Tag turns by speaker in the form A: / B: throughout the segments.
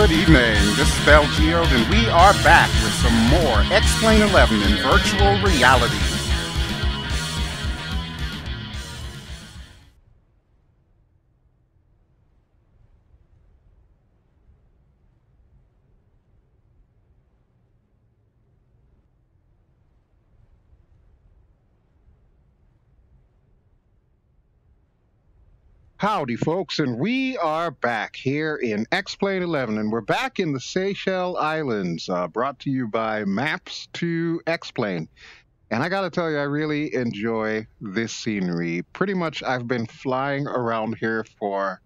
A: Good evening, this is BelGeode, and we are back with some more Explain 11 in virtual reality. Howdy, folks, and we are back here in Explain 11, and we're back in the Seychelles Islands, brought to you by Maps to Explain. And I gotta tell you, I really enjoy this scenery. Pretty much, I've been flying around here for,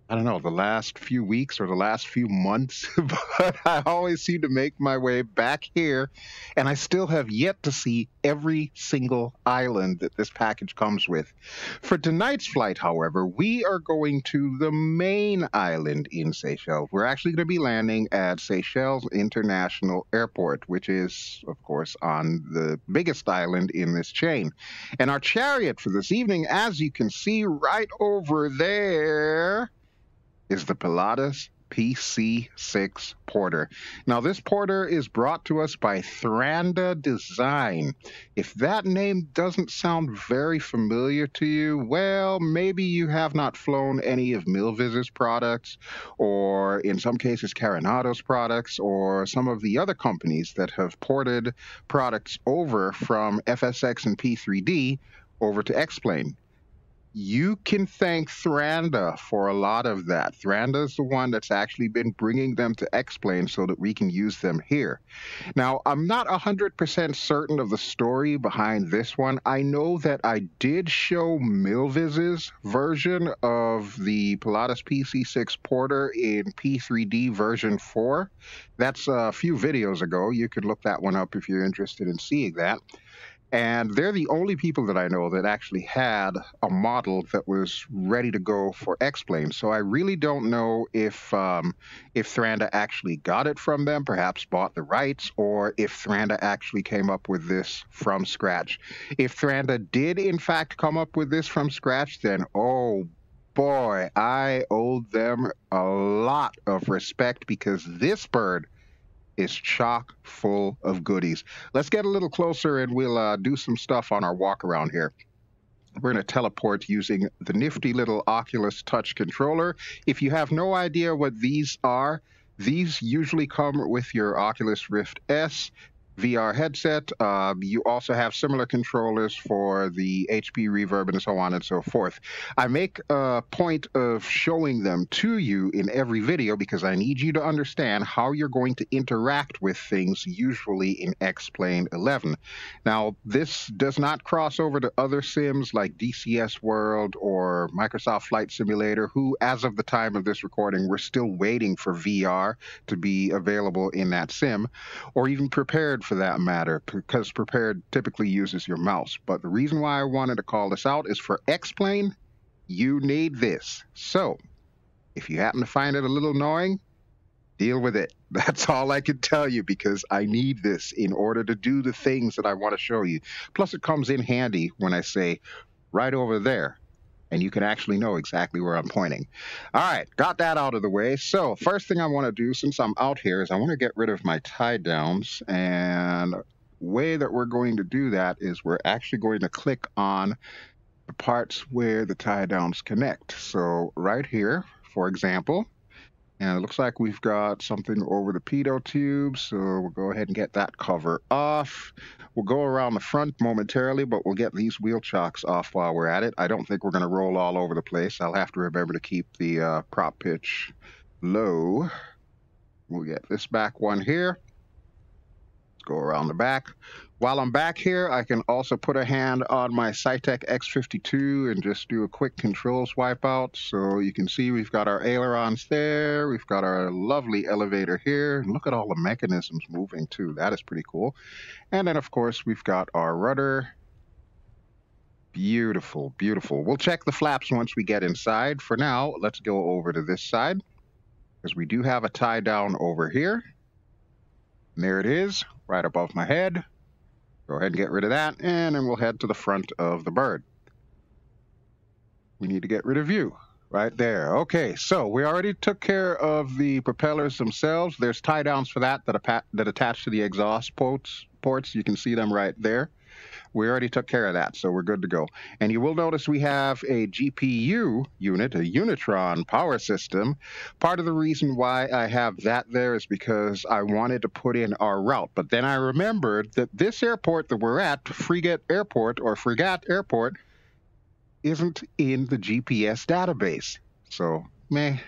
A: I don't know, the last few weeks or the last few months, but I always seem to make my way back here, and I still have yet to see every single island that this package comes with. For tonight's flight, however, we are going to the main island in Seychelles. We're actually going to be landing at Seychelles International Airport, which is, of course, on the biggest island in this chain. And our chariot for this evening, as you can see right over there, is the Pilatus PC-6 Porter. Now, this Porter is brought to us by Thranda Design. If that name doesn't sound very familiar to you, well, maybe you have not flown any of Milviz's products, or in some cases, Caranado's products, or some of the other companies that have ported products over from FSX and P3D over to Explain. You can thank Thranda for a lot of that. Thranda is the one that's actually been bringing them to Explain so that we can use them here. Now, I'm not 100% certain of the story behind this one. I know that I did show Milviz's version of the Pilatus PC-6 Porter in P3D version 4. That's a few videos ago. You could look that one up if you're interested in seeing that. And they're the only people that I know that actually had a model that was ready to go for Explain. So I really don't know if Thranda actually got it from them, perhaps bought the rights, or if Thranda actually came up with this from scratch. If Thranda did, in fact, come up with this from scratch, then, oh boy, I owe them a lot of respect, because this bird is chock full of goodies. Let's get a little closer and we'll do some stuff on our walk around here. We're going to teleport using the nifty little Oculus Touch controller. If you have no idea what these are, these usually come with your Oculus Rift S VR headset. You also have similar controllers for the HP Reverb and so on and so forth. I make a point of showing them to you in every video because I need you to understand how you're going to interact with things usually in Explain 11. Now, this does not cross over to other sims like DCS World or Microsoft Flight Simulator, who, as of the time of this recording, we're still waiting for VR to be available in that sim, or even Prepared for that matter, because Prepared typically uses your mouse. But the reason why I wanted to call this out is for Explain, you need this. So, if you happen to find it a little annoying, deal with it. That's all I can tell you, because I need this in order to do the things that I want to show you. Plus, it comes in handy when I say, right over there, and you can actually know exactly where I'm pointing. All right, got that out of the way. So first thing I want to do, since I'm out here, is I want to get rid of my tie downs. And the way that we're going to do that is we're actually going to click on the parts where the tie downs connect. So right here, for example, and it looks like we've got something over the pitot tube, so we'll go ahead and get that cover off. We'll go around the front momentarily, but we'll get these wheel chocks off while we're at it. I don't think we're going to roll all over the place. I'll have to remember to keep the prop pitch low. We'll get this back one here. Go around the back. While I'm back here, I can also put a hand on my Cytec X52 and just do a quick controls wipeout. So you can see we've got our ailerons there. We've got our lovely elevator here. And look at all the mechanisms moving too. That is pretty cool. And then, of course, we've got our rudder. Beautiful, beautiful. We'll check the flaps once we get inside. For now, let's go over to this side, because we do have a tie down over here. And there it is, right above my head. Go ahead and get rid of that, and then we'll head to the front of the bird. We need to get rid of you. Right there. Okay, so we already took care of the propellers themselves. There's tie downs for that attach to the exhaust ports. You can see them right there. We already took care of that, so we're good to go. And you will notice we have a GPU unit, a Unitron power system. Part of the reason why I have that there is because I wanted to put in our route. But then I remembered that this airport that we're at, Fregat Airport, isn't in the GPS database. So, I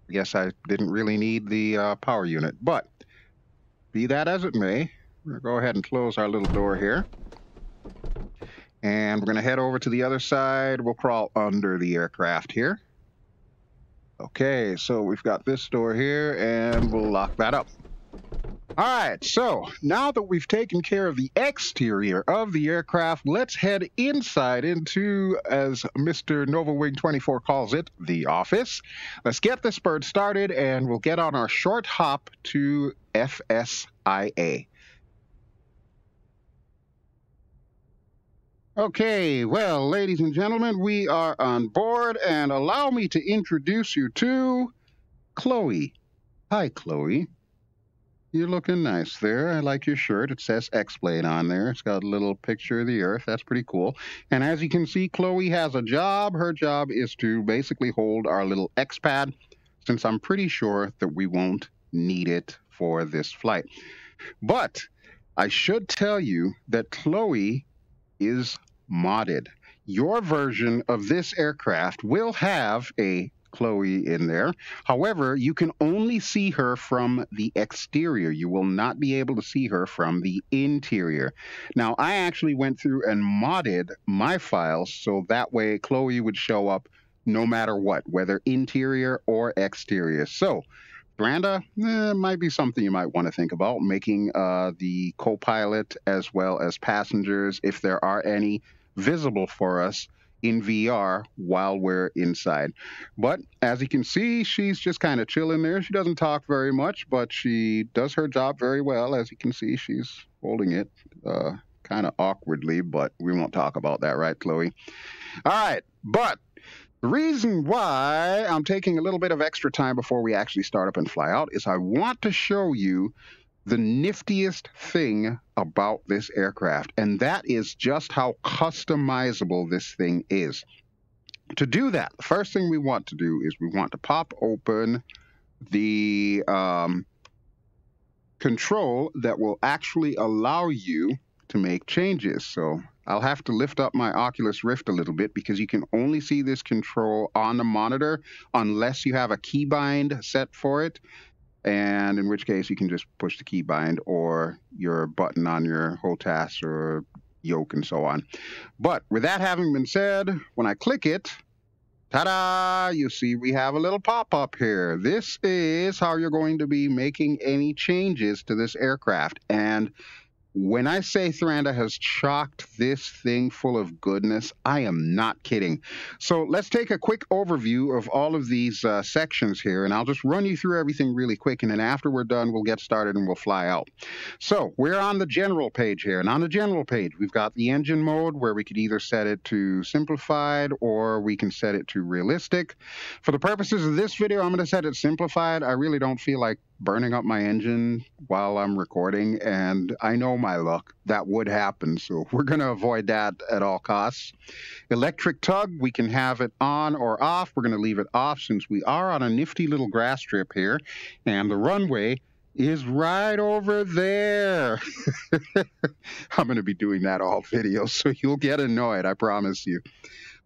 A: guess I didn't really need the power unit. But, be that as it may, we're going to go ahead and close our little door here. And we're going to head over to the other side. We'll crawl under the aircraft here. Okay, so we've got this door here, and we'll lock that up. All right, so now that we've taken care of the exterior of the aircraft, let's head inside into, as Mr. Nova Wing 24 calls it, the office. Let's get this bird started, and we'll get on our short hop to FSIA. Okay, well, ladies and gentlemen, we are on board, and allow me to introduce you to Chloe. Hi, Chloe. You're looking nice there. I like your shirt. It says X-Plane on there. It's got a little picture of the Earth. That's pretty cool. And as you can see, Chloe has a job. Her job is to basically hold our little X-Pad, since I'm pretty sure that we won't need it for this flight. But I should tell you that Chloe is modded. Your version of this aircraft will have a Chloe in there. However, you can only see her from the exterior. You will not be able to see her from the interior. Now, I actually went through and modded my files so that way Chloe would show up no matter what, whether interior or exterior. So, Thranda, might be something you might want to think about, making the co-pilot as well as passengers, if there are any, visible for us in VR while we're inside. But as you can see, she's just kind of chilling there. She doesn't talk very much, but she does her job very well. As you can see, she's holding it kind of awkwardly, but we won't talk about that, right, Chloe? All right, but the reason why I'm taking a little bit of extra time before we actually start up and fly out is I want to show you the niftiest thing about this aircraft, and that is just how customizable this thing is. To do that, the first thing we want to do is we want to pop open the control that will actually allow you to make changes. So I'll have to lift up my Oculus Rift a little bit because you can only see this control on the monitor unless you have a keybind set for it. And in which case you can just push the keybind or your button on your HOTAS or yoke and so on. But with that having been said, when I click it, ta-da, you see we have a little pop-up here. This is how you're going to be making any changes to this aircraft. And when I say Thranda has chocked this thing full of goodness, I am not kidding. So let's take a quick overview of all of these sections here, and I'll just run you through everything really quick, and then after we're done, we'll get started and we'll fly out. So we're on the general page here, and on the general page, we've got the engine mode where we could either set it to simplified or we can set it to realistic. For the purposes of this video, I'm going to set it simplified. I really don't feel like burning up my engine while I'm recording, and I know my luck, that would happen, so we're going to avoid that at all costs. Electric tug, we can have it on or off. We're going to leave it off since we are on a nifty little grass strip here, and the runway is right over there. I'm going to be doing that all video, so you'll get annoyed, I promise you.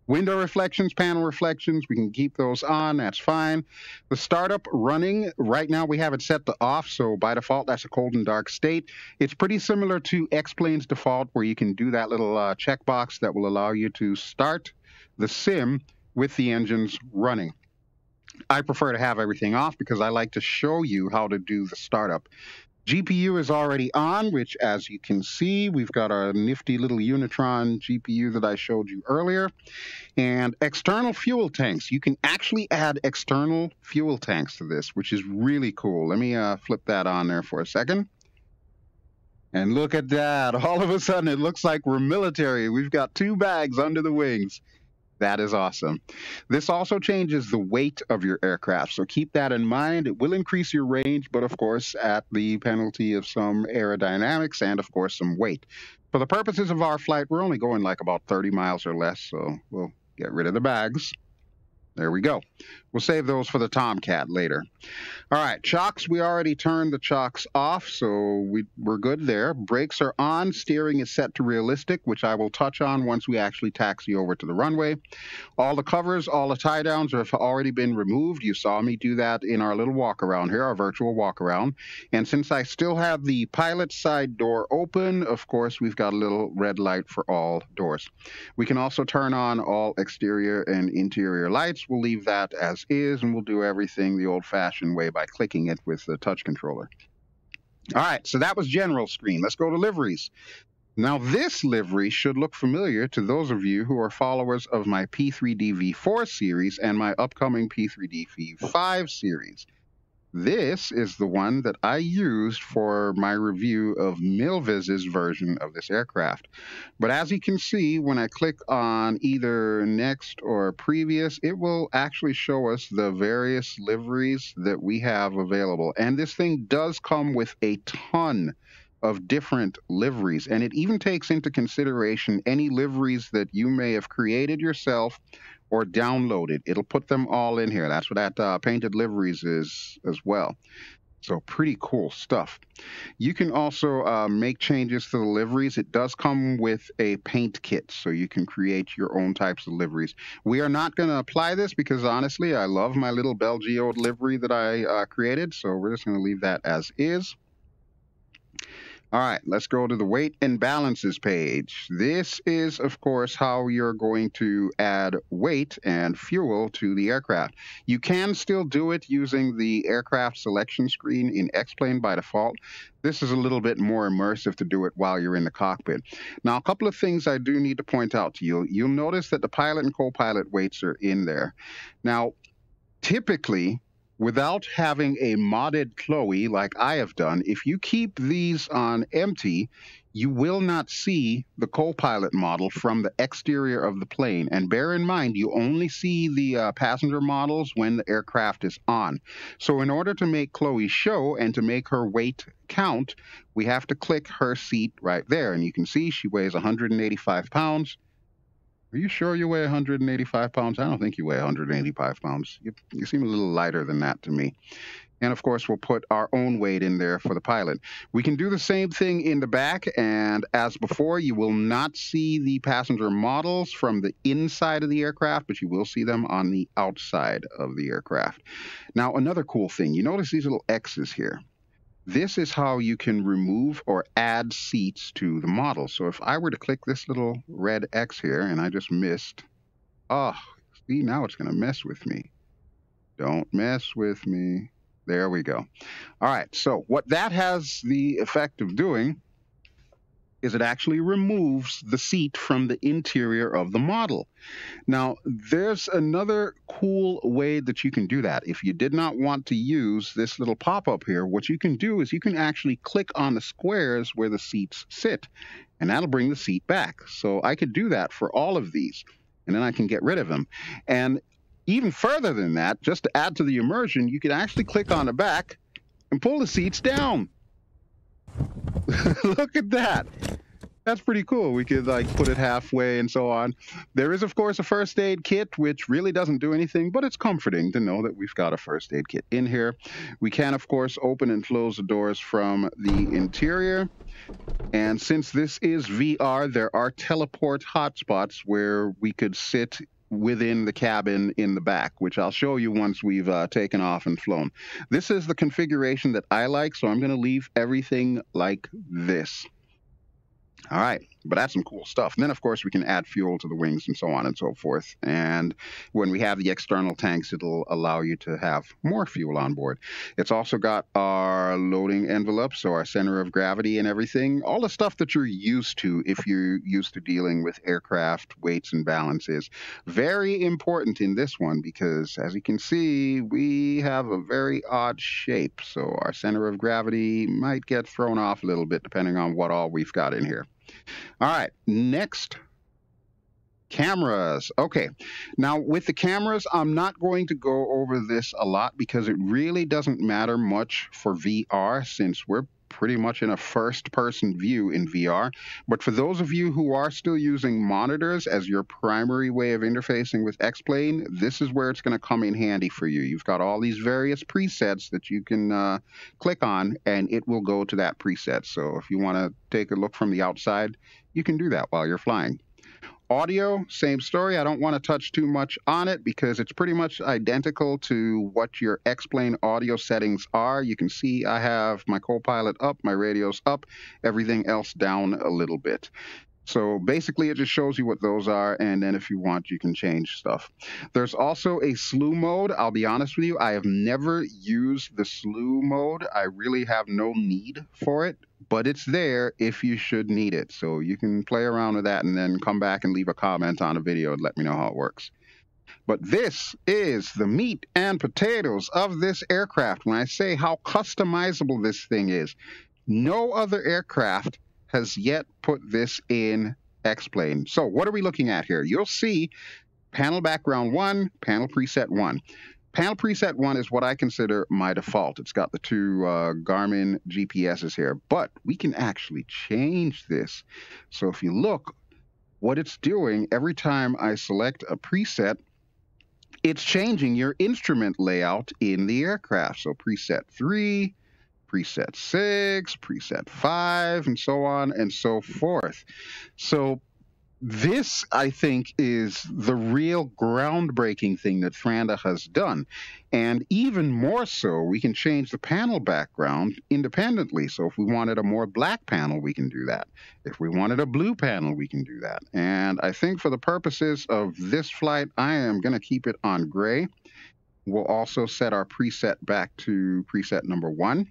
A: Window reflections, panel reflections, we can keep those on, that's fine. The startup running, right now we have it set to off, so by default that's a cold and dark state. It's pretty similar to X-Plane's default where you can do that little checkbox that will allow you to start the sim with the engines running. I prefer to have everything off because I like to show you how to do the startup. GPU is already on, which as you can see, we've got our nifty little Unitron GPU that I showed you earlier. And external fuel tanks. You can actually add external fuel tanks to this, which is really cool. Let me flip that on there for a second. And look at that. All of a sudden, it looks like we're military. We've got 2 bags under the wings. That is awesome. This also changes the weight of your aircraft, so keep that in mind. It will increase your range, but of course, at the penalty of some aerodynamics and, of course, some weight. For the purposes of our flight, we're only going like about 30 miles or less, so we'll get rid of the bags. There we go. We'll save those for the Tomcat later. All right, chocks, we already turned the chocks off, so we're good there. Brakes are on. Steering is set to realistic, which I will touch on once we actually taxi over to the runway. All the covers, all the tie downs have already been removed. You saw me do that in our little walk around here, our virtual walk around. And since I still have the pilot side door open, of course, we've got a little red light for all doors. We can also turn on all exterior and interior lights. We'll leave that as is, and we'll do everything the old-fashioned way by clicking it with the touch controller. All right, so that was general screen. Let's go to liveries. Now, this livery should look familiar to those of you who are followers of my P3D V4 series and my upcoming P3D V5 series. This is the one that I used for my review of Milviz's version of this aircraft. But as you can see, when I click on either next or previous, it will actually show us the various liveries that we have available. And this thing does come with a ton of different liveries, and it even takes into consideration any liveries that you may have created yourself or downloaded. It'll put them all in here. That's what that painted liveries is as well. So pretty cool stuff. You can also make changes to the liveries. It does come with a paint kit, so you can create your own types of liveries. We are not going to apply this because, honestly, I love my little BelGeode livery that I created, so we're just going to leave that as is. All right, let's go to the weight and balances page. This is, of course, how you're going to add weight and fuel to the aircraft. You can still do it using the aircraft selection screen in X-Plane by default. This is a little bit more immersive to do it while you're in the cockpit. Now, a couple of things I do need to point out to you. You'll notice that the pilot and co-pilot weights are in there. Now, typically, without having a modded Chloe like I have done, if you keep these on empty, you will not see the co-pilot model from the exterior of the plane. And bear in mind, you only see the passenger models when the aircraft is on. So in order to make Chloe show and to make her weight count, we have to click her seat right there. And you can see she weighs 185 pounds. Are you sure you weigh 185 pounds? I don't think you weigh 185 pounds. You seem a little lighter than that to me. And, of course, we'll put our own weight in there for the pilot. We can do the same thing in the back, and as before, you will not see the passenger models from the inside of the aircraft, but you will see them on the outside of the aircraft. Now, another cool thing, you notice these little X's here. This is how you can remove or add seats to the model. So if I were to click this little red X here, and I just missed, oh, see, now it's going to mess with me. Don't mess with me. There we go. All right, so what that has the effect of doing is it actually removes the seat from the interior of the model. Now, there's another cool way that you can do that. If you did not want to use this little pop-up here, what you can do is you can actually click on the squares where the seats sit, and that'll bring the seat back. So I could do that for all of these, and then I can get rid of them. And even further than that, just to add to the immersion, you can actually click on the back and pull the seats down. Look at that. That's pretty cool. We could like put it halfway and so on. There is, of course, a first aid kit, which really doesn't do anything, but it's comforting to know that we've got a first aid kit in here. We can, of course, open and close the doors from the interior. And since this is VR, there are teleport hotspots where we could sit within the cabin in the back, which I'll show you once we've taken off and flown. This is the configuration that I like, so I'm going to leave everything like this. All right, but that's some cool stuff. And then, of course, we can add fuel to the wings and so on and so forth. And when we have the external tanks, it'll allow you to have more fuel on board. It's also got our loading envelope, so our center of gravity and everything, all the stuff that you're used to if you're used to dealing with aircraft weights and balances. Very important in this one because, as you can see, we have a very odd shape. So our center of gravity might get thrown off a little bit depending on what all we've got in here. All right, next Cameras. Okay. Now, with the cameras, I'm not going to go over this a lot because it really doesn't matter much for VR since we're pretty much in a first-person view in VR. But for those of you who are still using monitors as your primary way of interfacing with X-Plane, this is where it's going to come in handy for you. You've got all these various presets that you can click on, and it will go to that preset. So if you want to take a look from the outside, you can do that while you're flying. Audio, same story. I don't want to touch too much on it because it's pretty much identical to what your X-Plane audio settings are. You can see I have my Copilot up, my radio's up, everything else down a little bit. So basically, it just shows you what those are, and then if you want, you can change stuff. There's also a slew mode. I'll be honest with you, I have never used the slew mode. I really have no need for it, but it's there if you should need it. So you can play around with that and then come back and leave a comment on a video and let me know how it works. But this is the meat and potatoes of this aircraft. When I say how customizable this thing is, no other aircraft has yet put this in X-Plane. So what are we looking at here? You'll see panel background 1, panel preset 1. Panel preset 1 is what I consider my default. It's got the two Garmin GPSs here, but we can actually change this. So if you look, what it's doing every time I select a preset, it's changing your instrument layout in the aircraft. So preset 3, preset 6, preset 5, and so on and so forth. So this, I think, is the real groundbreaking thing that Thranda has done. And even more so, we can change the panel background independently. So if we wanted a more black panel, we can do that. If we wanted a blue panel, we can do that. And I think for the purposes of this flight, I am going to keep it on gray. We'll also set our preset back to preset number 1.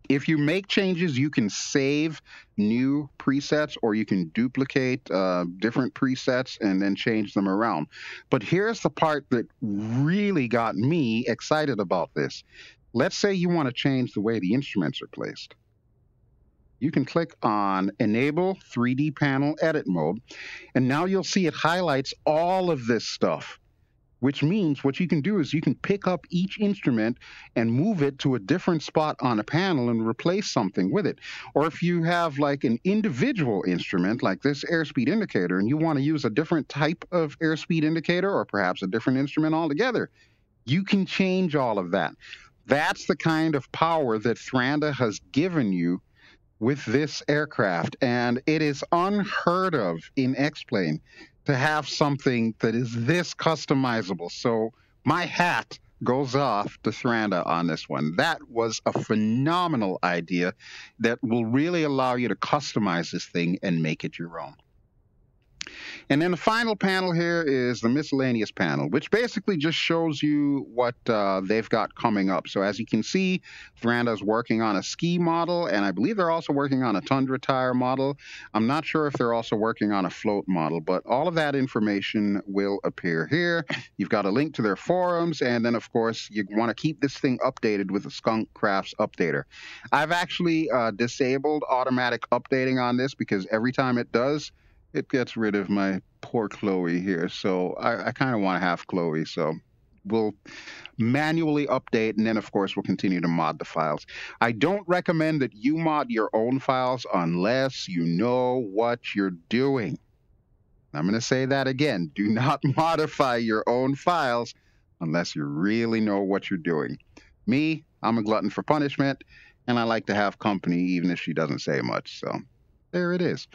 A: If you make changes, you can save new presets or you can duplicate different presets and then change them around. But here's the part that really got me excited about this. Let's say you want to change the way the instruments are placed. You can click on Enable 3D Panel Edit Mode, and now you'll see it highlights all of this stuff. Which means what you can do is you can pick up each instrument and move it to a different spot on a panel and replace something with it. Or if you have like an individual instrument like this airspeed indicator and you want to use a different type of airspeed indicator or perhaps a different instrument altogether, you can change all of that. That's the kind of power that Thranda has given you with this aircraft, and it is unheard of in X-Plane to have something that is this customizable. So my hat goes off to Thranda on this one. That was a phenomenal idea that will really allow you to customize this thing and make it your own. And then the final panel here is the miscellaneous panel, which basically just shows you what they've got coming up. So as you can see, Thranda's working on a ski model, and I believe they're also working on a Tundra tire model. I'm not sure if they're also working on a float model, but all of that information will appear here. You've got a link to their forums, and then, of course, you want to keep this thing updated with the Skunk Crafts updater. I've actually disabled automatic updating on this because every time it does, it gets rid of my poor Chloe here. So I kind of want to have Chloe. So we'll manually update, and then, of course, we'll continue to mod the files. I don't recommend that you mod your own files unless you know what you're doing. I'm going to say that again. Do not modify your own files unless you really know what you're doing. Me, I'm a glutton for punishment, and I like to have company even if she doesn't say much. So there it is.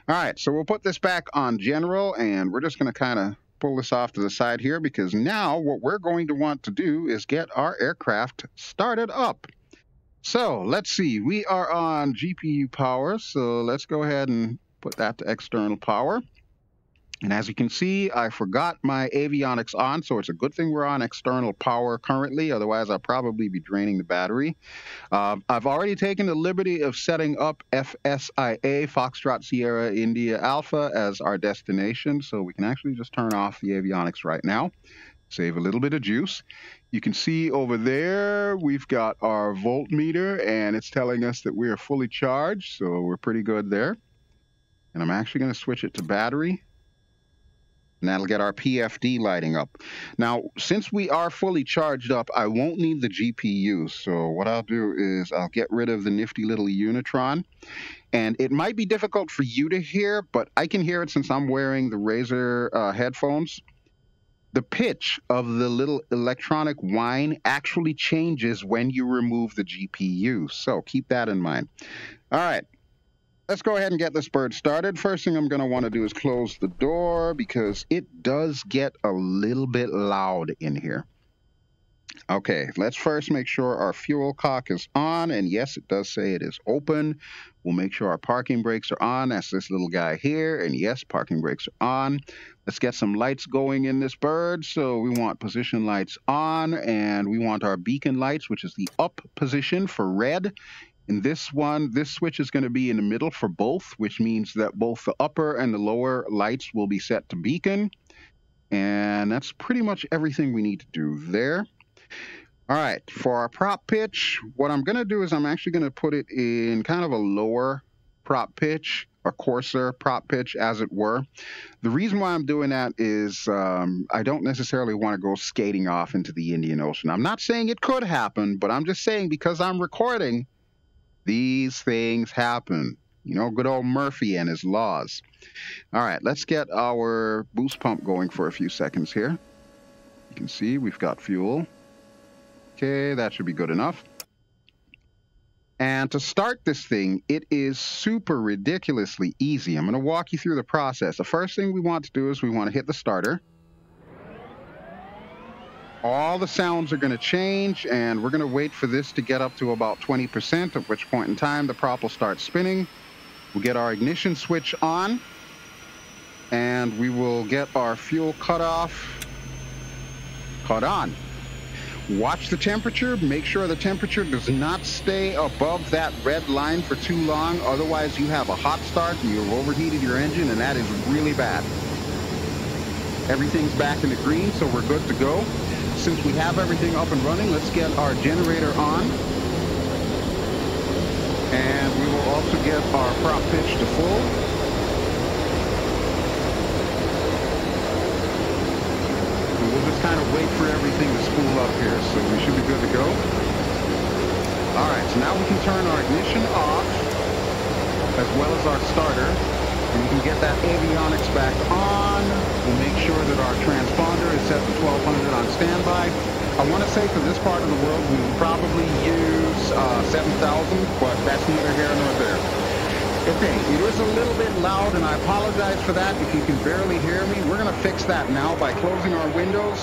A: All right, so we'll put this back on general, and we're just going to kind of pull this off to the side here because now what we're going to want to do is get our aircraft started up. So let's see. We are on GPU power, so let's go ahead and put that to external power. And as you can see, I forgot my avionics on, so it's a good thing we're on external power currently. Otherwise, I'll probably be draining the battery. I've already taken the liberty of setting up FSIA, Foxtrot Sierra India Alpha, as our destination, so we can actually just turn off the avionics right now. Save a little bit of juice. You can see over there, we've got our voltmeter, and it's telling us that we are fully charged, so we're pretty good there. And I'm actually going to switch it to battery. And that'll get our PFD lighting up. Now, since we are fully charged up, I won't need the GPU. So what I'll do is I'll get rid of the nifty little Unitron. And it might be difficult for you to hear, but I can hear it since I'm wearing the Razer headphones. The pitch of the little electronic whine actually changes when you remove the GPU. So keep that in mind. All right. Let's go ahead and get this bird started. First thing I'm going to want to do is close the door because it does get a little bit loud in here. Okay, let's first make sure our fuel cock is on, and yes, it does say it is open. We'll make sure our parking brakes are on. That's this little guy here, and yes, parking brakes are on. Let's get some lights going in this bird. So we want position lights on, and we want our beacon lights, which is the up position for red. In this one, this switch is going to be in the middle for both, which means that both the upper and the lower lights will be set to beacon. And that's pretty much everything we need to do there. All right, for our prop pitch, what I'm going to do is I'm actually going to put it in kind of a lower prop pitch, a coarser prop pitch, as it were. The reason why I'm doing that is I don't necessarily want to go skating off into the Indian Ocean. I'm not saying it could happen, but I'm just saying because I'm recording, these things happen. You know, good old Murphy and his laws. All right, let's get our boost pump going for a few seconds here. You can see we've got fuel. Okay, that should be good enough. And to start this thing, it is super ridiculously easy. I'm going to walk you through the process. The first thing we want to do is we want to hit the starter. All the sounds are going to change, and we're going to wait for this to get up to about 20%, at which point in time the prop will start spinning. We'll get our ignition switch on, and we will get our fuel cut on. Watch the temperature. Make sure the temperature does not stay above that red line for too long. Otherwise, you have a hot start and you've overheated your engine, and that is really bad. Everything's back in the green, so we're good to go. Since we have everything up and running, let's get our generator on. And we will also get our prop pitch to full. And we'll just kind of wait for everything to spool up here, so we should be good to go. All right, so now we can turn our ignition off, as well as our starter. And we can get that avionics back on. We'll make sure that our transponder is set to 1200 on standby. I want to say for this part of the world, we will probably use 7000, but that's neither here nor there. Okay, it is a little bit loud, and I apologize for that. If you can barely hear me, we're going to fix that now by closing our windows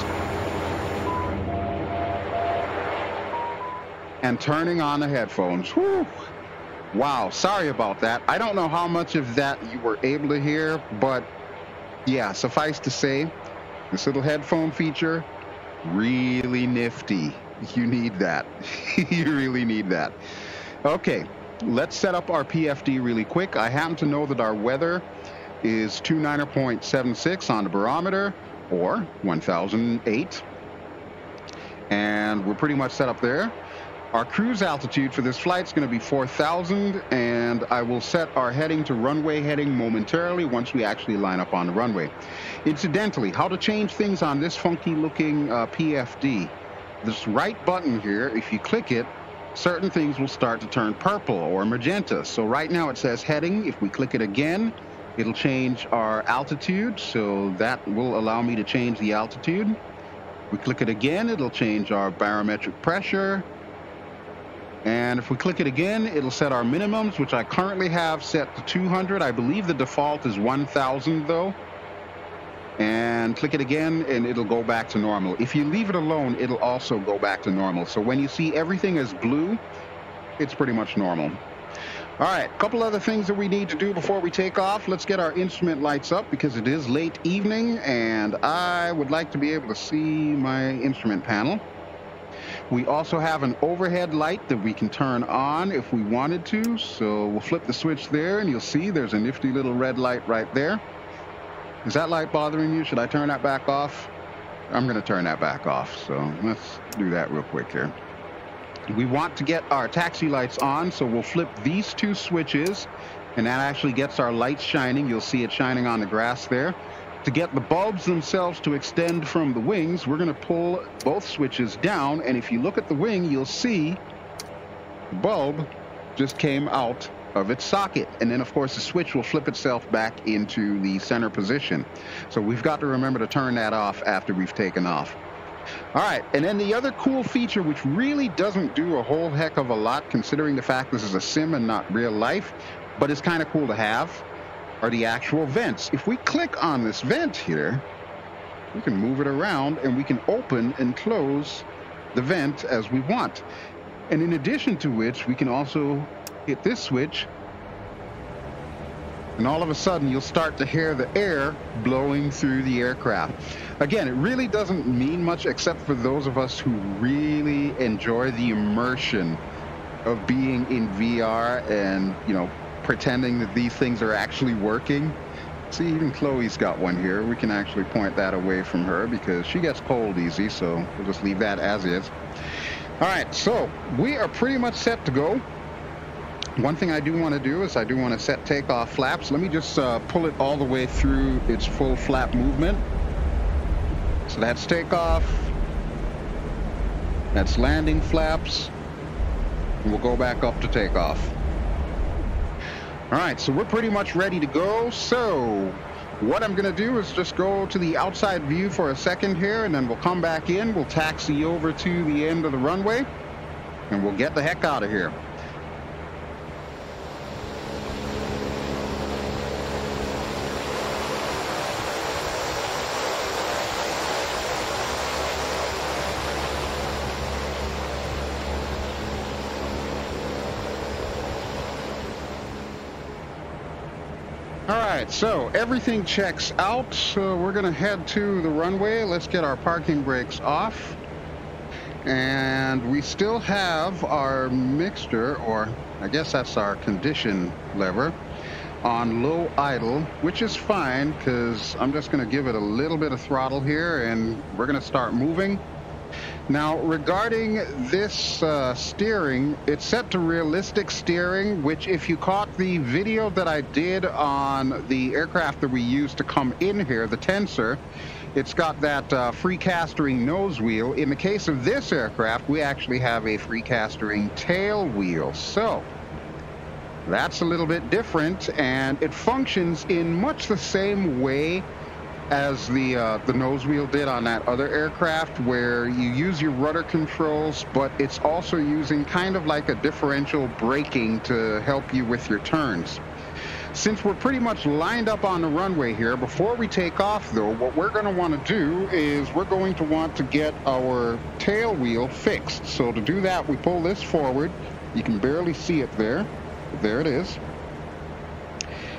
A: and turning on the headphones. Whew. Wow, sorry about that. I don't know how much of that you were able to hear, but yeah, suffice to say, this little headphone feature, really nifty. You need that. You really need that. Okay, let's set up our PFD really quick. I happen to know that our weather is 29.76 on the barometer, or 1008. And we're pretty much set up there. Our cruise altitude for this flight is going to be 4,000, and I will set our heading to runway heading momentarily once we actually line up on the runway. Incidentally, how to change things on this funky-looking PFD. This right button here, if you click it, certain things will start to turn purple or magenta. So right now it says heading. If we click it again, it'll change our altitude, so that will allow me to change the altitude. We click it again, it'll change our barometric pressure. And if we click it again, it'll set our minimums, which I currently have set to 200. I believe the default is 1,000 though. And click it again and it'll go back to normal. If you leave it alone, it'll also go back to normal. So when you see everything as blue, it's pretty much normal. All right, a couple other things that we need to do before we take off. Let's get our instrument lights up because it is late evening and I would like to be able to see my instrument panel. We also have an overhead light that we can turn on if we wanted to. So we'll flip the switch there and you'll see there's a nifty little red light right there. Is that light bothering you? Should I turn that back off? I'm going to turn that back off. So let's do that real quick here. We want to get our taxi lights on, so we'll flip these two switches and that actually gets our lights shining. You'll see it shining on the grass there. To get the bulbs themselves to extend from the wings, we're going to pull both switches down, and if you look at the wing, you'll see the bulb just came out of its socket, and then of course the switch will flip itself back into the center position. So we've got to remember to turn that off after we've taken off. All right, and then the other cool feature, which really doesn't do a whole heck of a lot considering the fact this is a sim and not real life, but it's kind of cool to have, are the actual vents. If we click on this vent here, we can move it around and we can open and close the vent as we want. And in addition to which, we can also hit this switch, and all of a sudden you'll start to hear the air blowing through the aircraft. Again, it really doesn't mean much except for those of us who really enjoy the immersion of being in VR and, you know, pretending that these things are actually working. See, even Chloe's got one here. We can actually point that away from her because she gets cold easy, so we'll just leave that as is. All right, so we are pretty much set to go. One thing I do want to do is I do want to set takeoff flaps. Let me just pull it all the way through its full flap movement. So that's takeoff. That's landing flaps. And we'll go back up to takeoff. All right, so we're pretty much ready to go. So what I'm going to do is just go to the outside view for a second here, and then we'll come back in. We'll taxi over to the end of the runway, and we'll get the heck out of here. So everything checks out, so we're going to head to the runway. Let's get our parking brakes off. And we still have our mixture, or I guess that's our condition lever, on low idle, which is fine because I'm just going to give it a little bit of throttle here and we're going to start moving. Now, regarding this steering, it's set to realistic steering, which if you caught the video that I did on the aircraft that we used to come in here, the Tensor, it's got that free castering nose wheel. In the case of this aircraft, we actually have a free castering tail wheel. So that's a little bit different, and it functions in much the same way as the nose wheel did on that other aircraft, where you use your rudder controls, but it's also using kind of like a differential braking to help you with your turns. Since we're pretty much lined up on the runway here, before we take off though, what we're going to want to do is we're going to want to get our tail wheel fixed. So to do that, we pull this forward. You can barely see it there. There it is.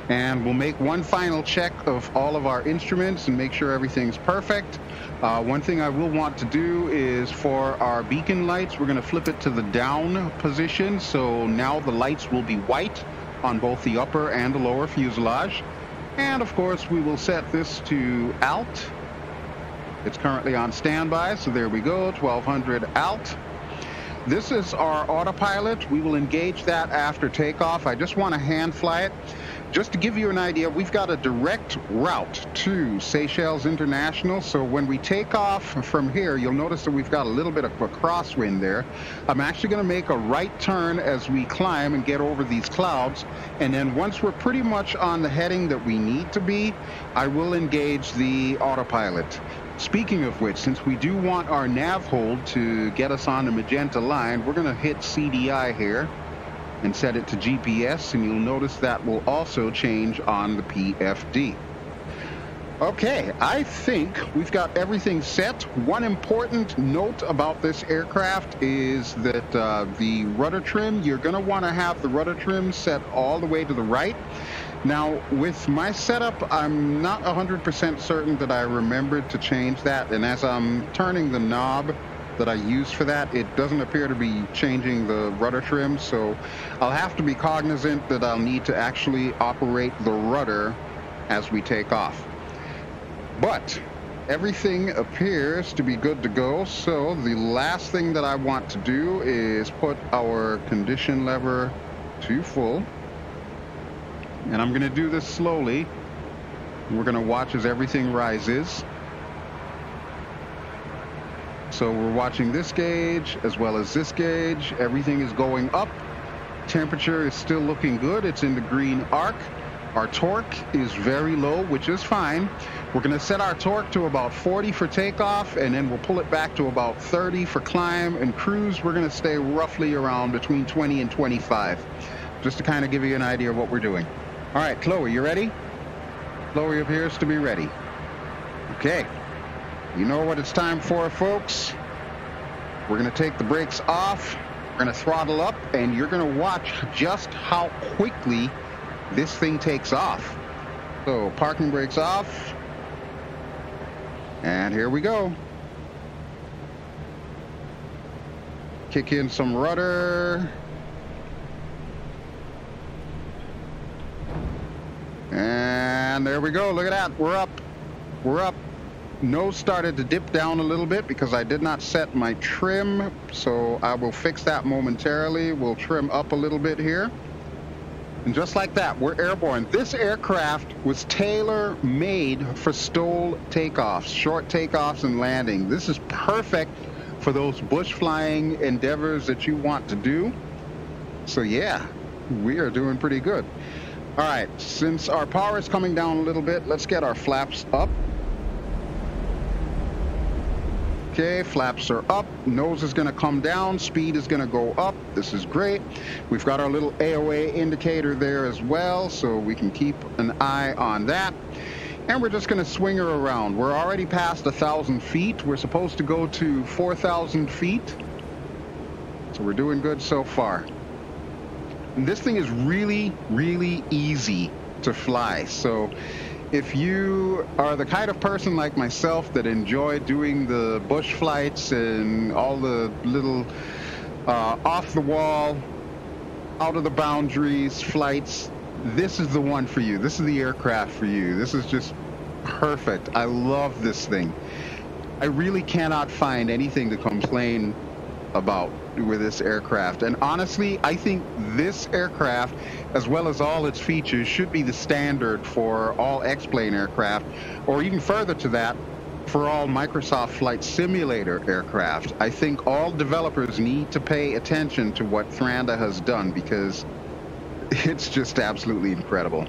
A: And we'll make one final check of all of our instruments and make sure everything's perfect. One thing I will want to do is for our beacon lights, we're going to flip it to the down position. So now the lights will be white on both the upper and the lower fuselage. And of course, we will set this to alt. It's currently on standby, so there we go, 1200 alt. This is our autopilot. We will engage that after takeoff. I just want to hand fly it. Just to give you an idea, we've got a direct route to Seychelles International. So when we take off from here, you'll notice that we've got a little bit of a crosswind there. I'm actually going to make a right turn as we climb and get over these clouds. And then once we're pretty much on the heading that we need to be, I will engage the autopilot. Speaking of which, since we do want our nav hold to get us on the magenta line, we're going to hit CDI here and set it to GPS, and you'll notice that will also change on the PFD. Okay, I think we've got everything set. One important note about this aircraft is that the rudder trim, you're going to want to have the rudder trim set all the way to the right. Now, with my setup, I'm not 100% certain that I remembered to change that, and as I'm turning the knob that I use for that, it doesn't appear to be changing the rudder trim, so I'll have to be cognizant that I'll need to actually operate the rudder as we take off. But everything appears to be good to go, so the last thing that I want to do is put our condition lever to full. And I'm going to do this slowly We're going to watch as everything rises. So we're watching this gauge as well as this gauge. Everything is going up. Temperature is still looking good. It's in the green arc. Our torque is very low, which is fine. We're going to set our torque to about 40 for takeoff, and then we'll pull it back to about 30 for climb. And cruise, we're going to stay roughly around between 20 and 25, just to kind of give you an idea of what we're doing. All right, Chloe, you ready? Chloe appears to be ready. Okay. You know what it's time for, folks. We're going to take the brakes off. We're going to throttle up, and you're going to watch just how quickly this thing takes off. So parking brakes off. And here we go. Kick in some rudder. And there we go. Look at that. We're up. We're up. Nose started to dip down a little bit because I did not set my trim. So I will fix that momentarily. We'll trim up a little bit here. And just like that, we're airborne. This aircraft was tailor-made for STOL takeoffs, short takeoffs and landing. This is perfect for those bush flying endeavors that you want to do. So yeah, we are doing pretty good. All right, since our power is coming down a little bit, let's get our flaps up. Okay, flaps are up, nose is going to come down, speed is going to go up. This is great. We've got our little AOA indicator there as well, so we can keep an eye on that. And we're just going to swing her around. We're already past 1,000 feet. We're supposed to go to 4,000 feet. So we're doing good so far. And this thing is really, really easy to fly. So if you are the kind of person like myself that enjoy doing the bush flights and all the little off the wall, out of the boundaries flights, this is the one for you. This is the aircraft for you. This is just perfect. I love this thing. I really cannot find anything to complain about with this aircraft. And honestly, I think this aircraft, as well as all its features, should be the standard for all X-plane aircraft, or even further to that, for all Microsoft Flight Simulator aircraft. I think all developers need to pay attention to what Thranda has done, because it's just absolutely incredible.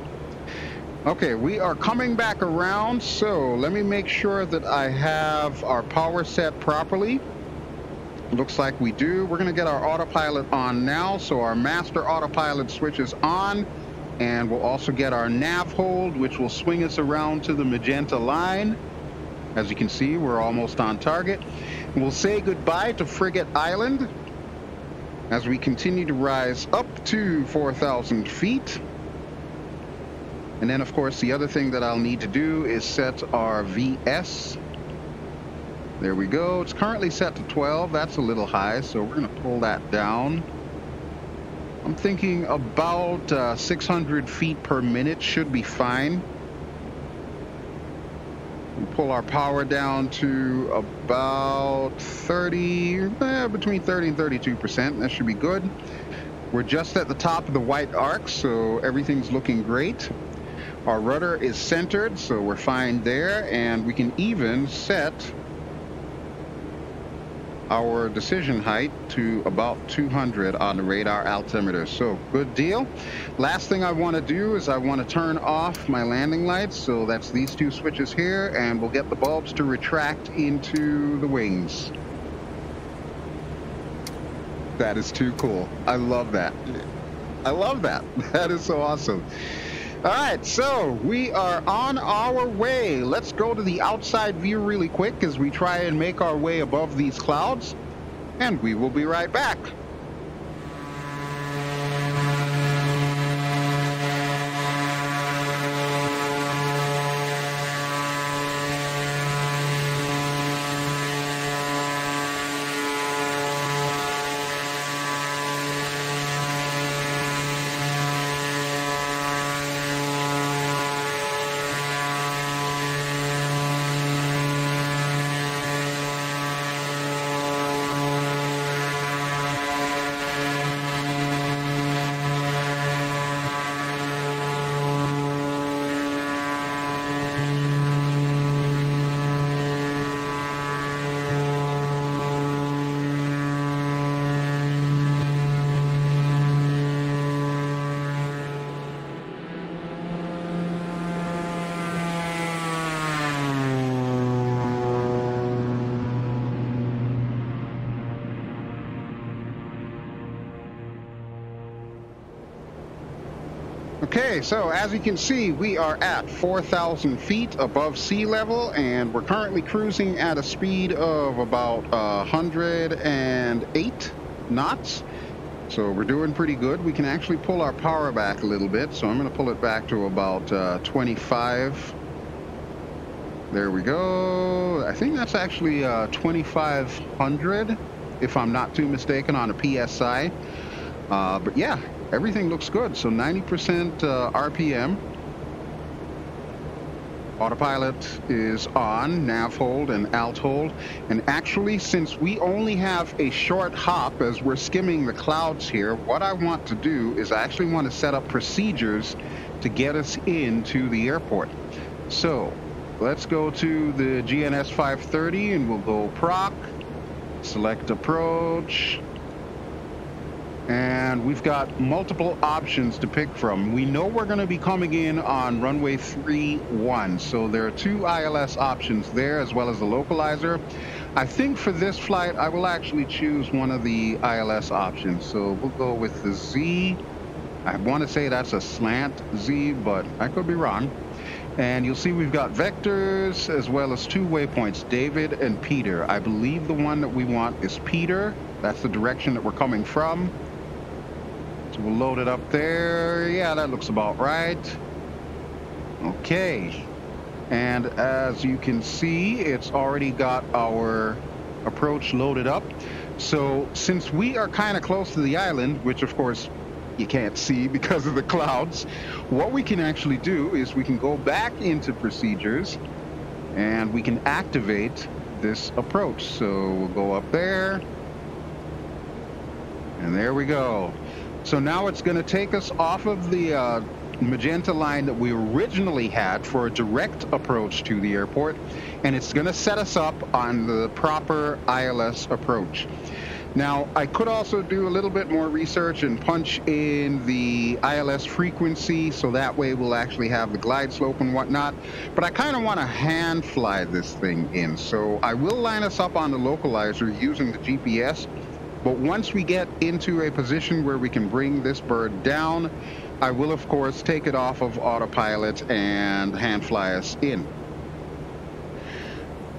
A: Okay, we are coming back around, so let me make sure that I have our power set properly. Looks like we do. We're going to get our autopilot on now, so our master autopilot switch is on, and we'll also get our nav hold, which will swing us around to the magenta line. As you can see, we're almost on target. We'll say goodbye to Frigate Island as we continue to rise up to 4,000 feet. And then, of course, the other thing that I'll need to do is set our VS. There we go. It's currently set to 12. That's a little high, so we're going to pull that down. I'm thinking about 600 feet per minute should be fine. We'll pull our power down to about 30, between 30 and 32%. That should be good. We're just at the top of the white arc, so everything's looking great. Our rudder is centered, so we're fine there, and we can even set our decision height to about 200 on the radar altimeter. So good deal. Last thing I want to do is I want to turn off my landing lights. So that's these two switches here, and we'll get the bulbs to retract into the wings. That is too cool. I love that. I love that. That is so awesome. All right, so we are on our way. Let's go to the outside view really quick as we try and make our way above these clouds, and we will be right back. Okay, so as you can see, we are at 4,000 feet above sea level, and we're currently cruising at a speed of about 108 knots. So we're doing pretty good. We can actually pull our power back a little bit, so I'm going to pull it back to about 25. There we go. I think that's actually 2,500, if I'm not too mistaken, on a PSI. But yeah, everything looks good. So 90% RPM. Autopilot is on, nav hold and alt hold. And actually, since we only have a short hop as we're skimming the clouds here, what I want to do is I actually want to set up procedures to get us into the airport. So let's go to the GNS 530 and we'll go proc, select approach. And we've got multiple options to pick from. We know we're going to be coming in on runway 31, so there are 2 ILS options there as well as the localizer. I think for this flight I will actually choose one of the ILS options, so we'll go with the Z. I want to say that's a slant Z, but I could be wrong. And you'll see we've got vectors as well as 2 waypoints, David and Peter. I believe the one that we want is Peter. That's the direction that we're coming from. So we'll load it up there. Yeah, that looks about right. Okay. And as you can see, it's already got our approach loaded up. So since we are kind of close to the island, which of course you can't see because of the clouds, what we can actually do is we can go back into procedures and we can activate this approach. So we'll go up there. And there we go. So now it's going to take us off of the magenta line that we originally had for a direct approach to the airport, and it's going to set us up on the proper ILS approach. Now, I could also do a little bit more research and punch in the ILS frequency, so that way we'll actually have the glide slope and whatnot, but I kind of want to hand fly this thing in, so I will line us up on the localizer using the GPS. But once we get into a position where we can bring this bird down, I will, of course, take it off of autopilot and hand fly us in.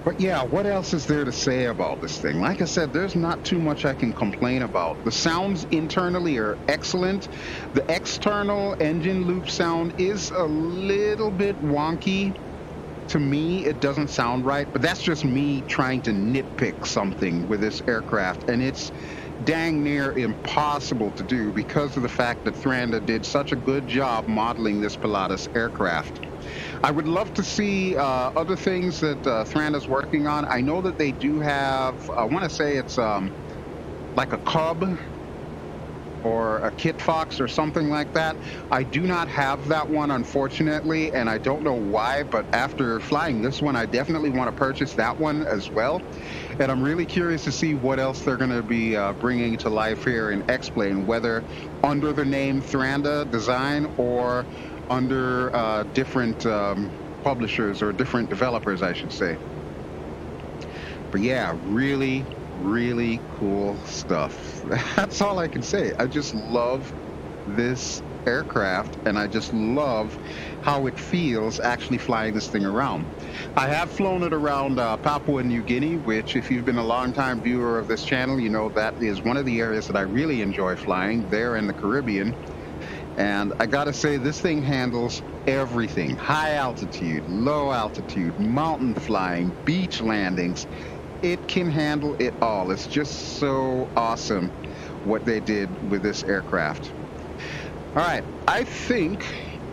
A: But yeah, what else is there to say about this thing? Like I said, there's not too much I can complain about. The sounds internally are excellent. The external engine loop sound is a little bit wonky. To me, it doesn't sound right, but that's just me trying to nitpick something with this aircraft, and it's dang near impossible to do because of the fact that Thranda did such a good job modeling this Pilatus aircraft. I would love to see other things that Thranda's working on. I know that they do have, I want to say it's like a Cub or a Kit Fox or something like that. I do not have that one, unfortunately, and I don't know why, but after flying this one, I definitely want to purchase that one as well. And I'm really curious to see what else they're going to be bringing to life here in X-Plane, whether under the name Thranda Design or under different publishers or different developers, I should say. But yeah, really cool stuff. That's all I can say. I just love this aircraft, and I just love how it feels actually flying this thing around. I have flown it around Papua New Guinea, which, if you've been a long-time viewer of this channel, you know that is one of the areas that I really enjoy flying, there in the Caribbean. And I gotta say, this thing handles everything. High altitude, low altitude, mountain flying, beach landings. It can handle it all. It's just so awesome what they did with this aircraft. All right, I think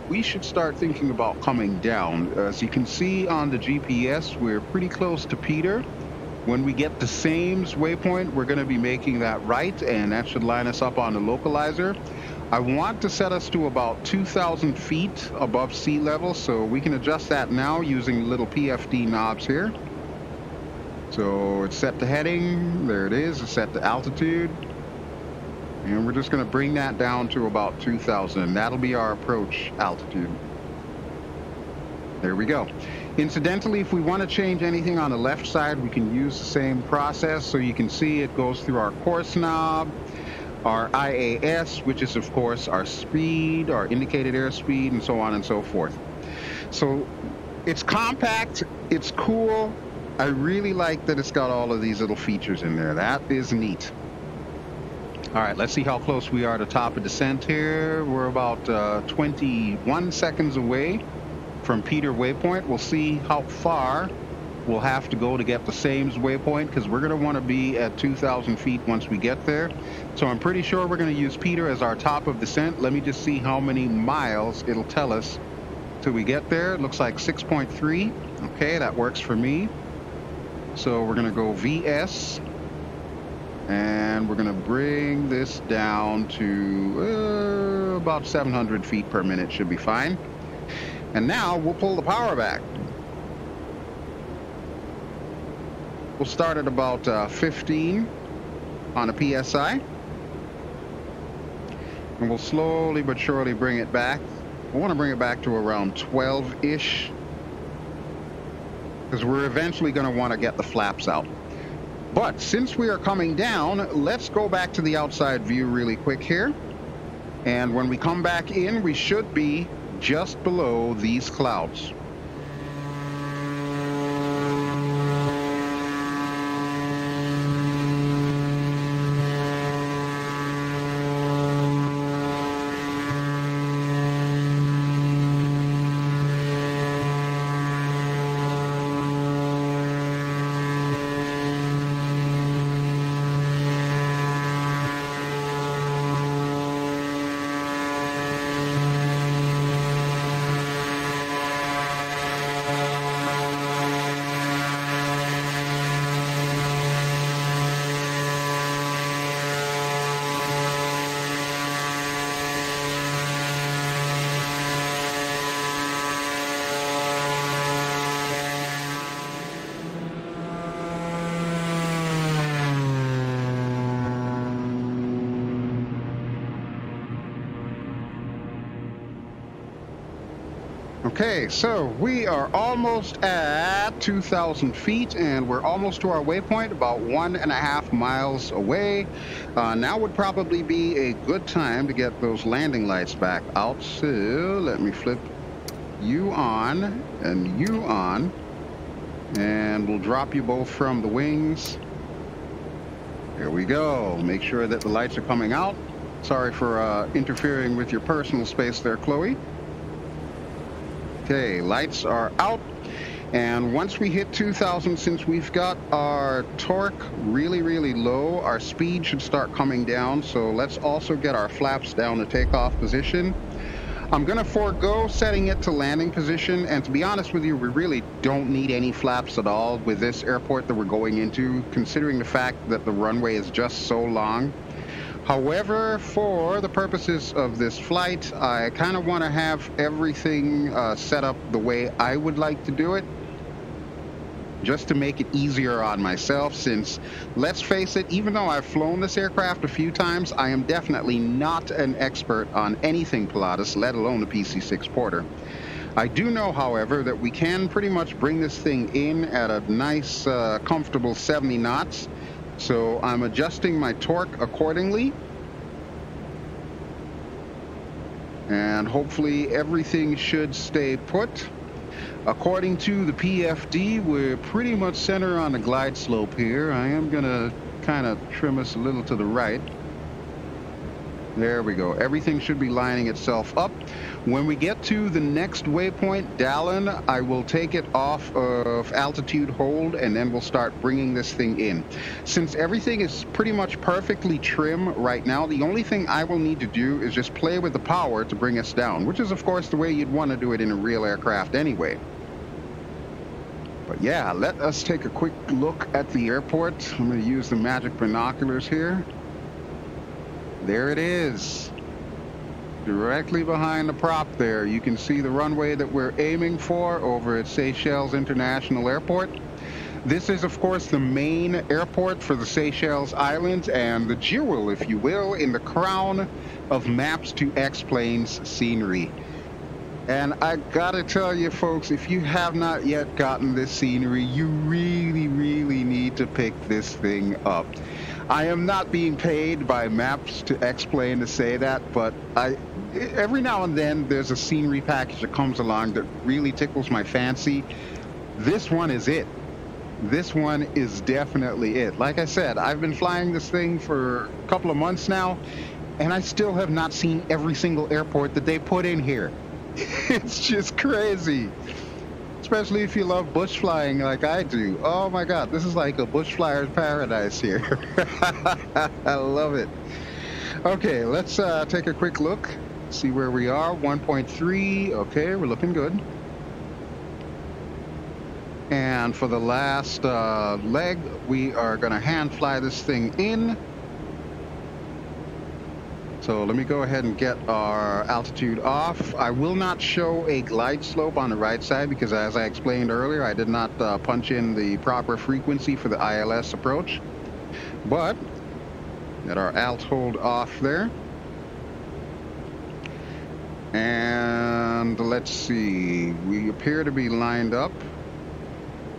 A: we should start thinking about coming down. As you can see on the GPS, we're pretty close to Peter. When we get to Sames waypoint, we're going to be making that right, and that should line us up on the localizer. I want to set us to about 2,000 feet above sea level, so we can adjust that now using little PFD knobs here. So it's set to heading, there it is, it's set to altitude. And we're just gonna bring that down to about 2,000, and that'll be our approach altitude. There we go. Incidentally, if we wanna change anything on the left side, we can use the same process. So you can see it goes through our course knob. our IAS, which is of course our speed, our indicated airspeed, and so on and so forth. So it's compact, it's cool. I really like that it's got all of these little features in there. That is neat. All right, let's see how close we are to top of descent here. We're about 21 seconds away from Peter waypoint. We'll see how far we'll have to go to get the same waypoint, because we're going to want to be at 2,000 feet once we get there. So I'm pretty sure we're going to use Peter as our top of descent. Let me just see how many miles it'll tell us till we get there. It looks like 6.3. Okay, that works for me. So we're going to go VS. And we're going to bring this down to about 700 feet per minute. Should be fine. And now we'll pull the power back. We'll start at about 15 on a PSI. And we'll slowly but surely bring it back. I want to bring it back to around 12-ish. Because we're eventually going to want to get the flaps out. But since we are coming down, let's go back to the outside view really quick here. And when we come back in, we should be just below these clouds. Okay, so we are almost at 2,000 feet, and we're almost to our waypoint, about 1.5 miles away. Now would probably be a good time to get those landing lights back out. So let me flip you on and you on, and we'll drop you both from the wings. There we go. Make sure that the lights are coming out. Sorry for interfering with your personal space there, Chloe. Okay, lights are out, and once we hit 2,000, since we've got our torque really, really low, our speed should start coming down, so let's also get our flaps down to takeoff position. I'm going to forego setting it to landing position, and to be honest with you, we really don't need any flaps at all with this airport that we're going into, considering the fact that the runway is just so long. However, for the purposes of this flight, I kind of want to have everything set up the way I would like to do it, just to make it easier on myself, since, let's face it, even though I've flown this aircraft a few times, I am definitely not an expert on anything Pilatus, let alone the PC-6 Porter. I do know, however, that we can pretty much bring this thing in at a nice, comfortable 70 knots. So I'm adjusting my torque accordingly, and hopefully everything should stay put. According to the PFD, we're pretty much center on the glide slope here. I am going to kind of trim us a little to the right. There we go. Everything should be lining itself up. When we get to the next waypoint, Dallin, I will take it off of altitude hold, and then we'll start bringing this thing in. Since everything is pretty much perfectly trim right now, the only thing I will need to do is just play with the power to bring us down, which is, of course, the way you'd want to do it in a real aircraft anyway. But yeah, let us take a quick look at the airport. I'm going to use the magic binoculars here. There it is. Directly behind the prop there, you can see the runway that we're aiming for over at Seychelles International Airport. This is, of course, the main airport for the Seychelles Islands, and the jewel, if you will, in the crown of Maps to X-Planes scenery. And I gotta tell you, folks, if you have not yet gotten this scenery, you really, really need to pick this thing up. I am not being paid by Maps to Explain to say that, but every now and then there's a scenery package that comes along that really tickles my fancy. This one is it. This one is definitely it. Like I said, I've been flying this thing for a couple of months now, and I still have not seen every single airport that they put in here. It's just crazy. Especially if you love bush flying like I do. Oh my God, this is like a bush flyer's paradise here. I love it. Okay, let's take a quick look, see where we are. 1.3, okay, we're looking good. And for the last leg, we are gonna hand fly this thing in. So let me go ahead and get our altitude off. I will not show a glide slope on the right side because, as I explained earlier, I did not punch in the proper frequency for the ILS approach. But get our alt hold off there. And let's see, we appear to be lined up.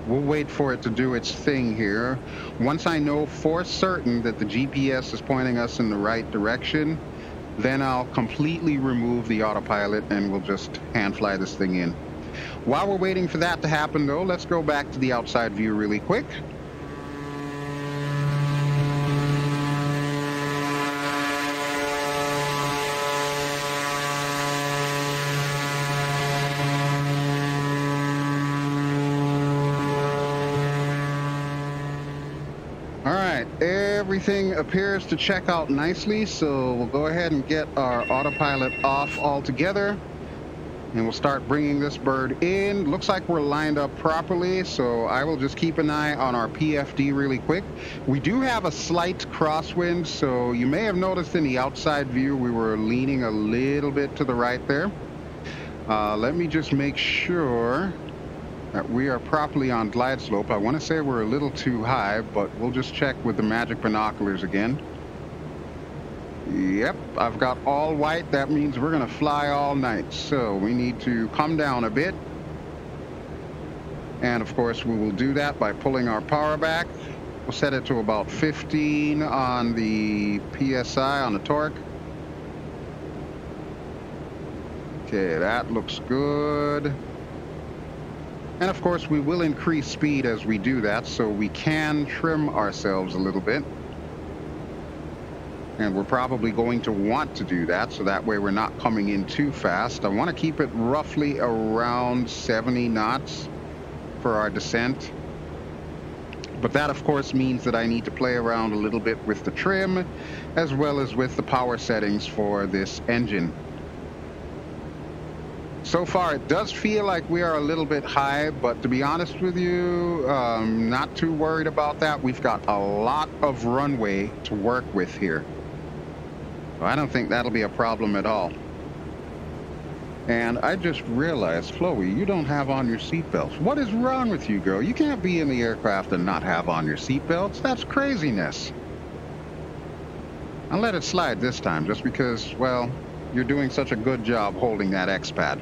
A: We'll wait for it to do its thing here. Once I know for certain that the GPS is pointing us in the right direction, then I'll completely remove the autopilot and we'll just hand fly this thing in. While we're waiting for that to happen though, let's go back to the outside view really quick. Everything appears to check out nicely, so we'll go ahead and get our autopilot off altogether, and we'll start bringing this bird in. Looks like we're lined up properly, so I will just keep an eye on our PFD really quick. We do have a slight crosswind, so you may have noticed in the outside view we were leaning a little bit to the right there. Let me just make sure that we are properly on glide slope. I want to say we're a little too high, but we'll just check with the magic binoculars again. Yep, I've got all white. That means we're going to fly all night. So we need to come down a bit. And of course, we will do that by pulling our power back. We'll set it to about 15 on the PSI, on the torque. Okay, that looks good. And of course, we will increase speed as we do that, so we can trim ourselves a little bit. And we're probably going to want to do that, so that way we're not coming in too fast. I want to keep it roughly around 70 knots for our descent. But that, of course, means that I need to play around a little bit with the trim, as well as with the power settings for this engine. So far, it does feel like we are a little bit high, but to be honest with you, not too worried about that. We've got a lot of runway to work with here. So I don't think that'll be a problem at all. And I just realized, Chloe, you don't have on your seatbelts. What is wrong with you, girl? You can't be in the aircraft and not have on your seatbelts. That's craziness. I'll let it slide this time, just because, well, you're doing such a good job holding that X-pad.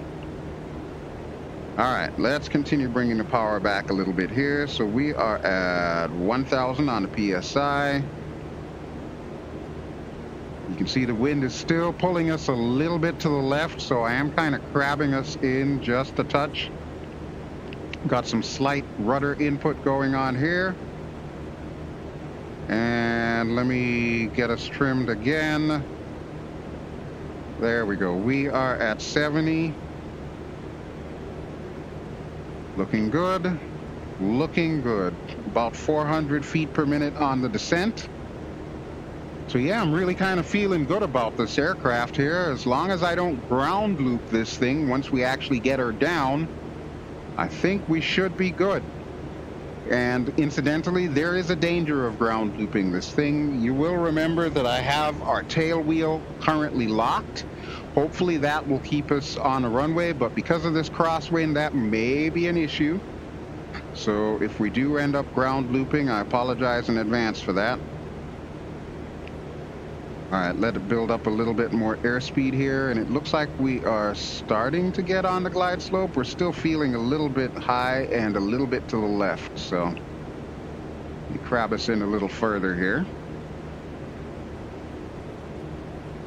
A: All right, let's continue bringing the power back a little bit here. So we are at 1,000 on the PSI. You can see the wind is still pulling us a little bit to the left, so I am kind of crabbing us in just a touch. Got some slight rudder input going on here. And let me get us trimmed again. There we go. We are at 70. Looking good. Looking good. About 400 feet per minute on the descent. So yeah, I'm really kind of feeling good about this aircraft here. As long as I don't ground loop this thing once we actually get her down, I think we should be good. And incidentally, there is a danger of ground looping this thing. You will remember that I have our tail wheel currently locked. Hopefully that will keep us on the runway, but because of this crosswind, that may be an issue. So if we do end up ground looping, I apologize in advance for that. All right, let it build up a little bit more airspeed here, and it looks like we are starting to get on the glide slope. We're still feeling a little bit high and a little bit to the left, so let me crab us in a little further here.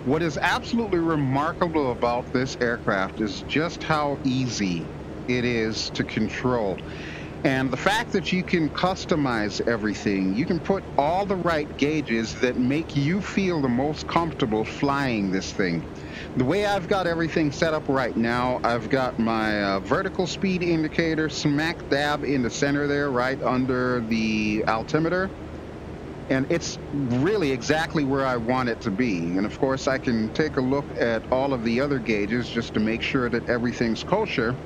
A: What is absolutely remarkable about this aircraft is just how easy it is to control. And the fact that you can customize everything, you can put all the right gauges that make you feel the most comfortable flying this thing. The way I've got everything set up right now, I've got my vertical speed indicator smack dab in the center there, right under the altimeter. And it's really exactly where I want it to be. And of course, I can take a look at all of the other gauges just to make sure that everything's kosher.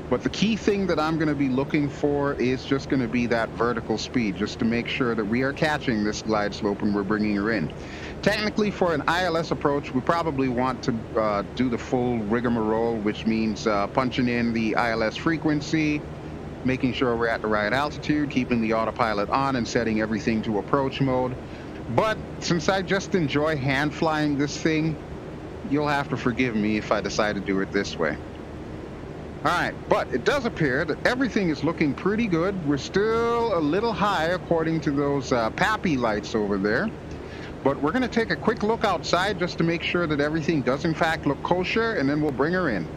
A: But the key thing that I'm going to be looking for is just going to be that vertical speed, just to make sure that we are catching this glide slope and we're bringing her in. Technically, for an ILS approach, we probably want to do the full rigmarole, which means punching in the ILS frequency, making sure we're at the right altitude, keeping the autopilot on, and setting everything to approach mode. But since I just enjoy hand flying this thing, you'll have to forgive me if I decide to do it this way. All right, but it does appear that everything is looking pretty good. We're still a little high according to those PAPI lights over there. But we're going to take a quick look outside just to make sure that everything does in fact look kosher, and then we'll bring her in.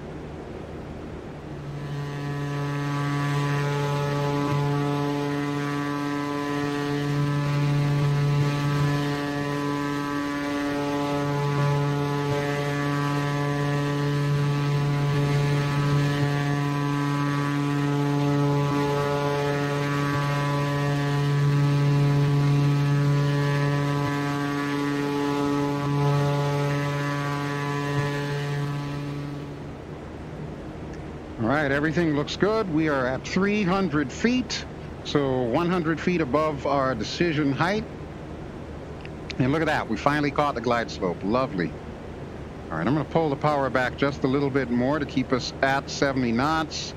A: All right, everything looks good. We are at 300 feet, so 100 feet above our decision height. And look at that, we finally caught the glide slope. Lovely. All right, I'm going to pull the power back just a little bit more to keep us at 70 knots.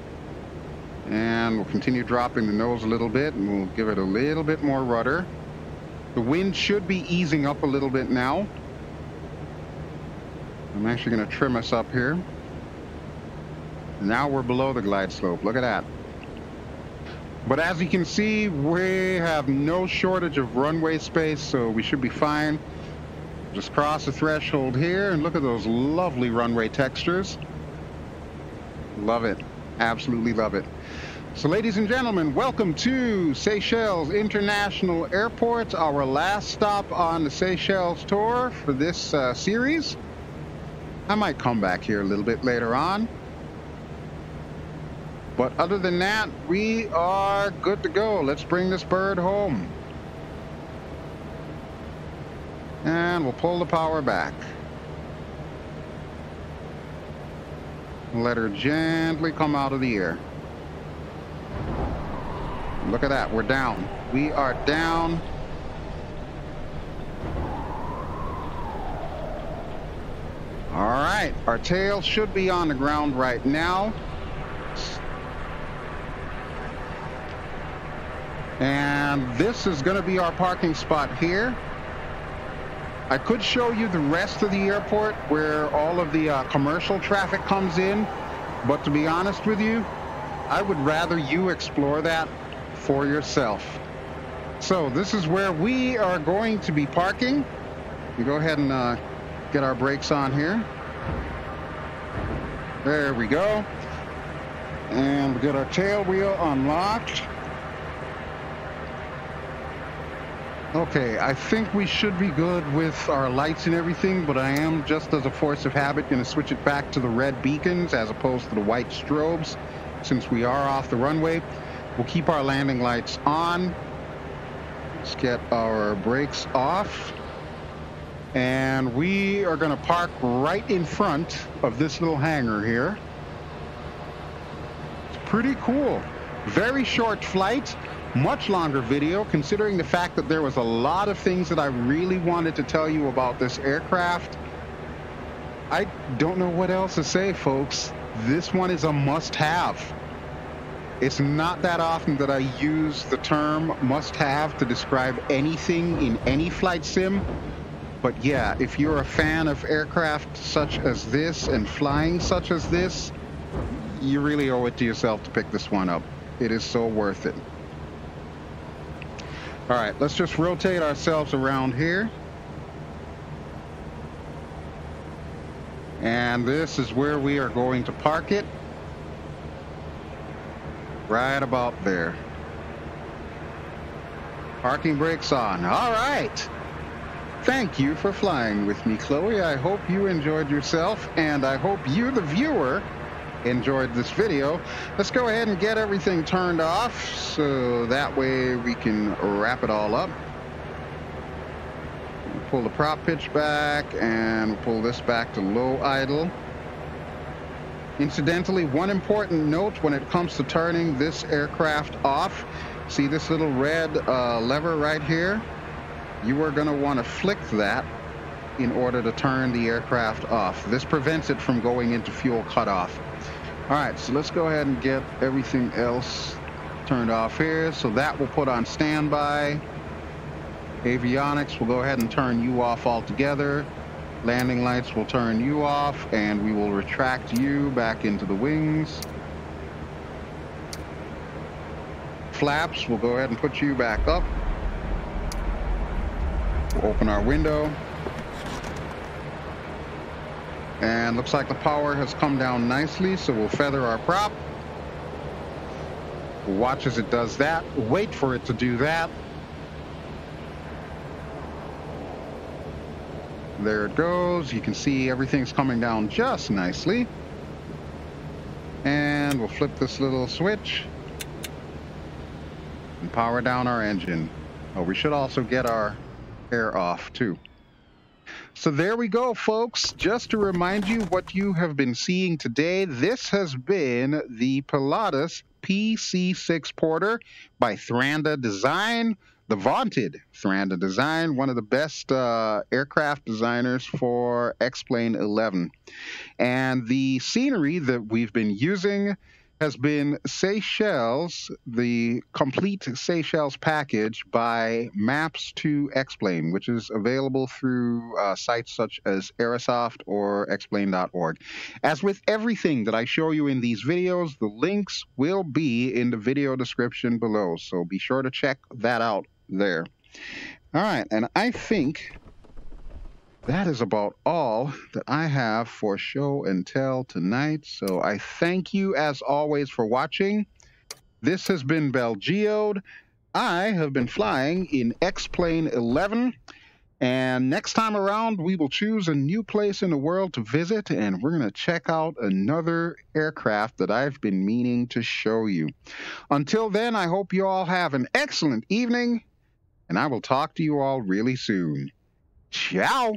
A: And we'll continue dropping the nose a little bit, and we'll give it a little bit more rudder. The wind should be easing up a little bit now. I'm actually going to trim us up here. Now we're below the glide slope. Look at that. But as you can see, we have no shortage of runway space, so we should be fine. Just cross the threshold here, and look at those lovely runway textures. Love it. Absolutely love it. So ladies and gentlemen, welcome to Seychelles International Airport, our last stop on the Seychelles tour for this series. I might come back here a little bit later on. But other than that, we are good to go. Let's bring this bird home. And we'll pull the power back. Let her gently come out of the air. Look at that, we're down. We are down. All right, our tail should be on the ground right now. And this is going to be our parking spot here. I could show you the rest of the airport where all of the commercial traffic comes in, but to be honest with you, I would rather you explore that for yourself. So this is where we are going to be parking. We go ahead and get our brakes on here. There we go. And we get our tail wheel unlocked. Okay, I think we should be good with our lights and everything, but I am, just as a force of habit, going to switch it back to the red beacons as opposed to the white strobes, since we are off the runway. We'll keep our landing lights on. Let's get our brakes off. And we are going to park right in front of this little hangar here. It's pretty cool. Very short flight. Much longer video, considering the fact that there was a lot of things that I really wanted to tell you about this aircraft. I don't know what else to say, folks. This one is a must-have. It's not that often that I use the term must-have to describe anything in any flight sim. But yeah, if you're a fan of aircraft such as this and flying such as this, you really owe it to yourself to pick this one up. It is so worth it. All right, let's just rotate ourselves around here. And this is where we are going to park it. Right about there. Parking brakes on. All right. Thank you for flying with me, Chloe. I hope you enjoyed yourself, and I hope you, the viewer, enjoyed this video. Let's go ahead and get everything turned off so that way we can wrap it all up. Pull the prop pitch back and pull this back to low idle. Incidentally, one important note when it comes to turning this aircraft off, see this little red lever right here? You are going to want to flick that in order to turn the aircraft off. This prevents it from going into fuel cutoff. All right, so let's go ahead and get everything else turned off here. So that will put on standby. Avionics will go ahead and turn you off altogether. Landing lights will turn you off, and we will retract you back into the wings. Flaps, we'll go ahead and put you back up. We'll open our window. And looks like the power has come down nicely, so we'll feather our prop. We'll watch as it does that. Wait for it to do that. There it goes. You can see everything's coming down just nicely. And we'll flip this little switch and power down our engine. Oh, we should also get our air off too. So there we go, folks. Just to remind you what you have been seeing today, this has been the Pilatus PC-6 Porter by Thranda Design, the vaunted Thranda Design, one of the best aircraft designers for X-Plane 11. And the scenery that we've been using has been Seychelles, the complete Seychelles package by Maps to X-Plane, which is available through sites such as Aerosoft or xplane.org. As with everything that I show you in these videos, the links will be in the video description below, so be sure to check that out there. All right, and I think that is about all that I have for show and tell tonight. So I thank you, as always, for watching. This has been BelGeode. I have been flying in X-Plane 11. And next time around, we will choose a new place in the world to visit, and we're going to check out another aircraft that I've been meaning to show you. Until then, I hope you all have an excellent evening, and I will talk to you all really soon. Ciao!